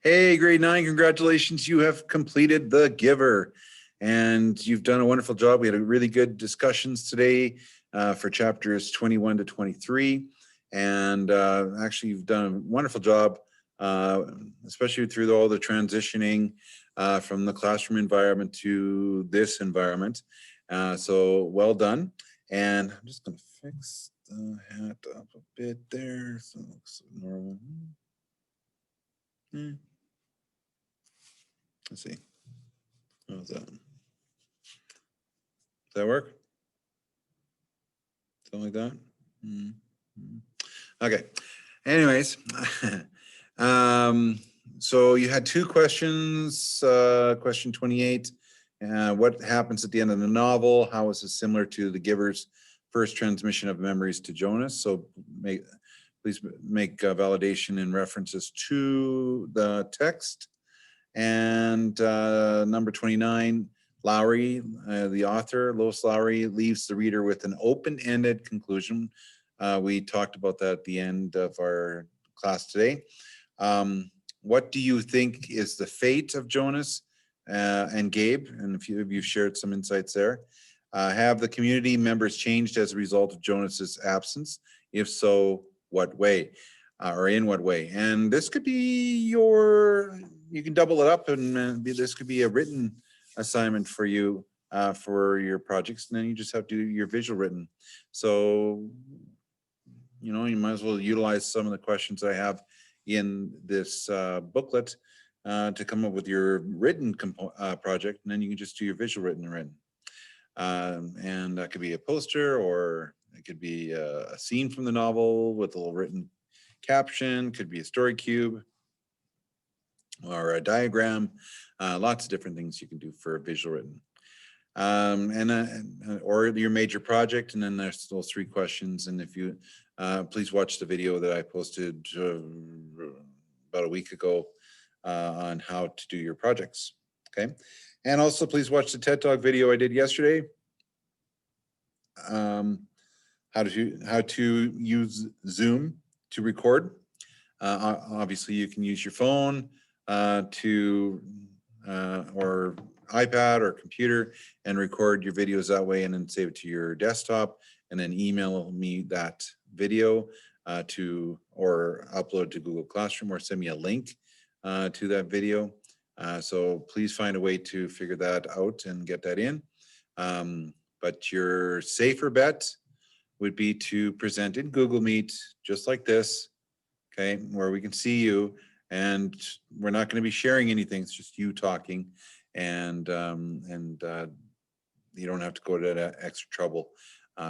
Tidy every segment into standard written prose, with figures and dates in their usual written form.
Hey, grade 9, congratulations. You have completed The Giver and you've done a wonderful job. We had a really good discussions today for chapters 21 to 23. And actually, you've done a wonderful job, especially through all the transitioning from the classroom environment to this environment. So well done. And I'm just going to fix the hat up a bit there so it looks normal. Let's see. How's that? Does that work? Something like that? Okay. Anyways, so you had two questions. Question 28. What happens at the end of the novel? How is it similar to the giver's first transmission of memories to Jonas? So please make validation in references to the text. And number 29, Lowry, the author, Lois Lowry, leaves the reader with an open-ended conclusion. We talked about that at the end of our class today. What do you think is the fate of Jonas and Gabe? And a few of you shared some insights there. Have the community members changed as a result of Jonas's absence? If so, what way? Or in what way? And this could be you can double it up and this could be a written assignment for you for your projects, and then you just have to do your visual written. So, you might as well utilize some of the questions I have in this booklet to come up with your written project, and then you can just do your visual written. And that could be a poster, or it could be a scene from the novel with a little written caption, could be a story cube or a diagram, lots of different things you can do for visual written. Or your major project, and then there's those three questions. And if you please watch the video that I posted about a week ago on how to do your projects. Okay, and also please watch the TED Talk video I did yesterday. How to use Zoom to record. Obviously, you can use your phone or iPad or computer and record your videos that way, and then save it to your desktop, and then email me that video or upload to Google Classroom, or send me a link to that video. So please find a way to figure that out and get that in. But your safer bet would be to present in Google Meet, just like this, okay, where we can see you, and we're not going to be sharing anything. It's just you talking, and you don't have to go to that extra trouble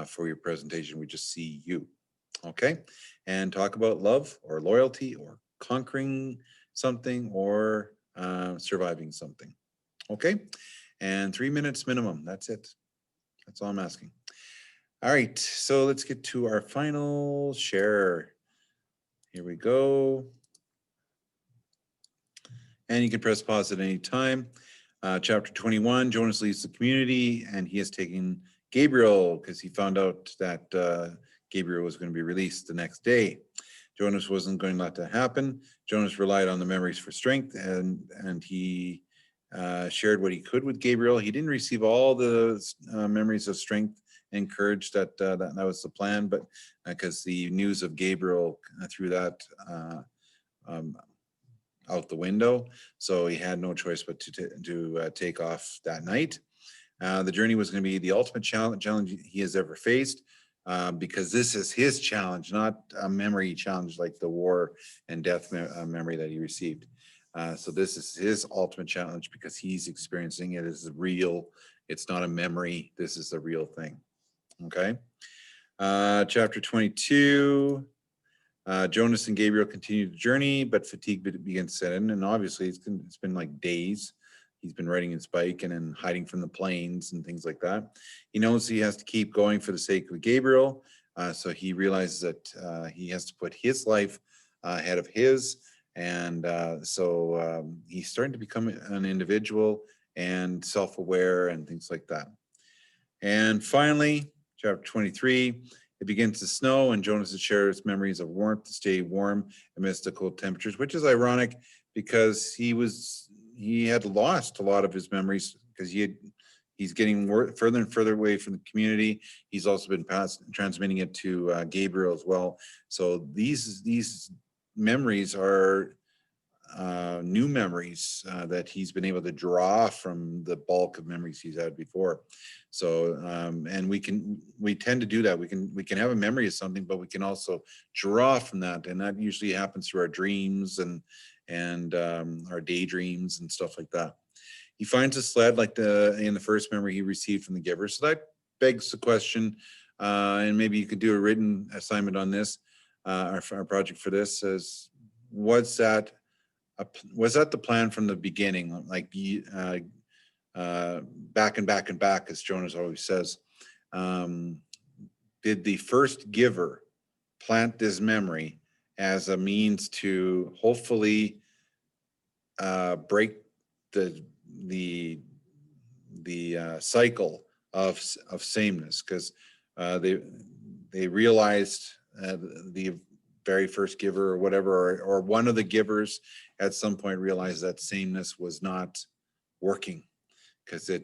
for your presentation. We just see you, okay, and talk about love or loyalty or conquering something or surviving something, okay, and 3 minutes minimum. That's it. That's all I'm asking. All right, so let's get to our final share. Here we go. And you can press pause at any time. Chapter 21, Jonas leaves the community, and he is taking Gabriel because he found out that Gabriel was going to be released the next day. Jonas wasn't going to let that happen. Jonas relied on the memories for strength, and he shared what he could with Gabriel. He didn't receive all the memories of strength and courage that was the plan, but because the news of Gabriel threw that out the window, so he had no choice but to take off that night. The journey was going to be the ultimate challenge he has ever faced, because this is his challenge, not a memory challenge like the war and death memory that he received. So this is his ultimate challenge because he's experiencing it as real. It's not a memory. This is the real thing. Okay. Chapter 22. Jonas and Gabriel continue the journey, but fatigue begins to set in, and obviously it's been like days. He's been riding his bike and then hiding from the planes and things like that. He knows he has to keep going for the sake of Gabriel, so he realizes that he has to put his life ahead of his, and so he's starting to become an individual and self-aware and things like that. And finally, chapter 23, It begins to snow, and Jonas shares memories of warmth to stay warm amidst the cold temperatures, which is ironic because he had lost a lot of his memories because he's getting further and further away from the community. He's also been transmitting it to Gabriel as well. So these memories are new memories that he's been able to draw from the bulk of memories he's had before. So and we tend to do that. We can have a memory of something, but we can also draw from that, and that usually happens through our dreams and our daydreams and stuff like that. He finds a sled like in the first memory he received from the giver. So that begs the question, and maybe you could do a written assignment on this. Our project for this is, was that the plan from the beginning? Like back and back and back, as Jonas always says. Did the first giver plant this memory as a means to hopefully break the cycle of sameness, because they realized the very first giver or whatever, or one of the givers at some point realized that sameness was not working because they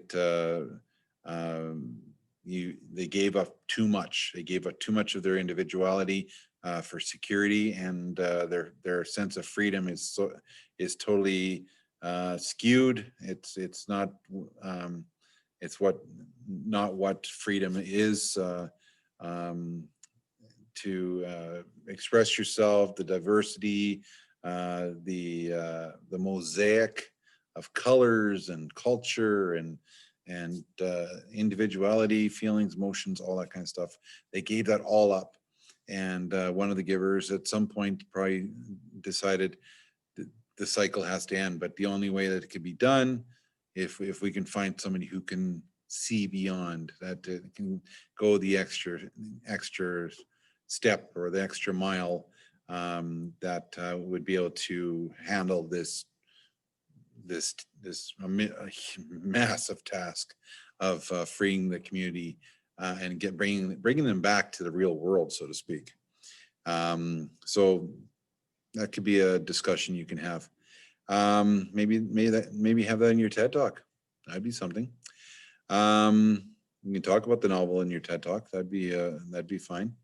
gave up too much. They gave up too much of their individuality for security, and their sense of freedom is totally skewed. It's not what freedom is. To express yourself, the diversity, the mosaic of colors and culture and individuality, feelings, emotions, all that kind of stuff. They gave that all up. And one of the givers at some point probably decided the cycle has to end, but the only way that it could be done, if we can find somebody who can see beyond that, can go the extra step or the extra mile, that would be able to handle this massive task of freeing the community and bringing them back to the real world, so to speak. So that could be a discussion you can have. Maybe have that in your TED Talk. That'd be something. You can talk about the novel in your TED Talk. That'd be fine.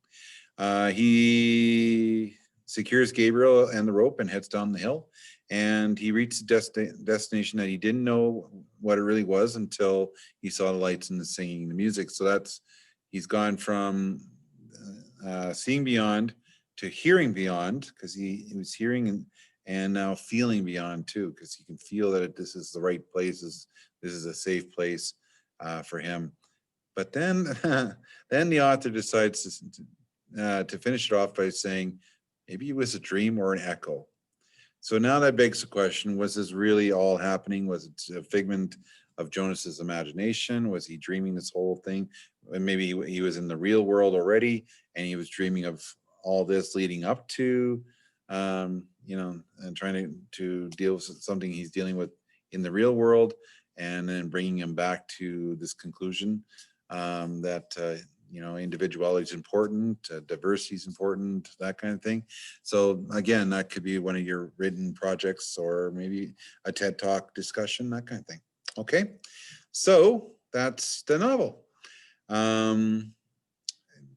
He secures Gabriel and the rope and heads down the hill, and he reaches a destination that he didn't know what it really was until he saw the lights and the singing, the music. So he's gone from seeing beyond to hearing beyond, because he was hearing and now feeling beyond too, because he can feel that this is the right place, this is a safe place for him. But then the author decides to finish it off by saying, maybe it was a dream or an echo. So now that begs the question, was this really all happening? Was it a figment of Jonas's imagination? Was he dreaming this whole thing? And maybe he was in the real world already and he was dreaming of all this leading up to, and trying to deal with something he's dealing with in the real world, and then bringing him back to this conclusion that individuality is important, diversity is important, that kind of thing. So again, that could be one of your written projects, or maybe a TED Talk discussion, that kind of thing. Okay, so that's the novel.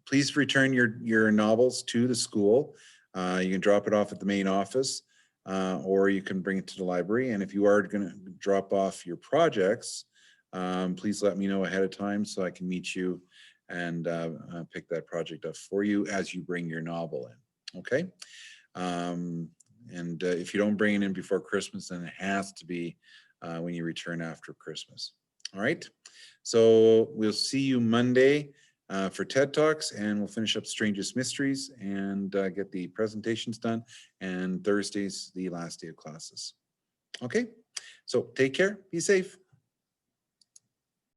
Please return your novels to the school. You can drop it off at the main office, or you can bring it to the library. And if you are going to drop off your projects, please let me know ahead of time so I can meet you and pick that project up for you as you bring your novel in. Okay. And if you don't bring it in before Christmas, then it has to be when you return after Christmas. All right. So we'll see you Monday for TED Talks, and we'll finish up Strangest Mysteries and get the presentations done. And Thursday's the last day of classes. Okay. So take care. Be safe.